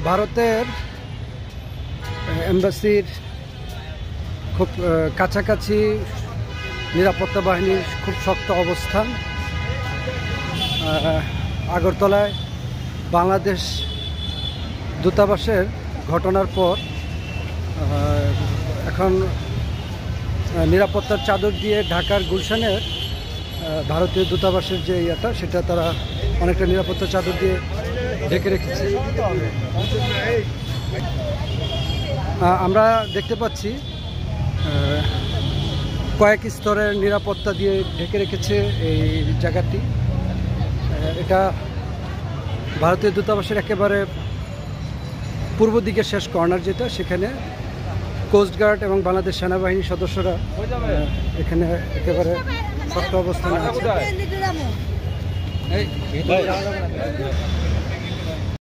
ভারতের এম্বাসির খুব কাছাকাছি নিরাপত্তা বাহিনীর খুব শক্ত অবস্থান। আগরতলায় বাংলাদেশ দূতাবাসের ঘটনার পর এখন নিরাপত্তার চাদর দিয়ে ঢাকার গুলশানের ভারতীয় দূতাবাসের যে ইয়েটা সেটা তারা অনেকটা নিরাপত্তার চাদর দিয়ে ঢেকে রেখেছে। আমরা দেখতে পাচ্ছি কয়েক স্তরের নিরাপত্তা দিয়ে ঢেকে রেখেছে এই জায়গাটি। এটা ভারতীয় দূতাবাসের একেবারে পূর্ব দিকে শেষ কর্নার, যেটা সেখানে কোস্টগার্ড এবং বাংলাদেশ সেনাবাহিনীর সদস্যরা এখানে একেবারে শক্ত অবস্থানে আছে।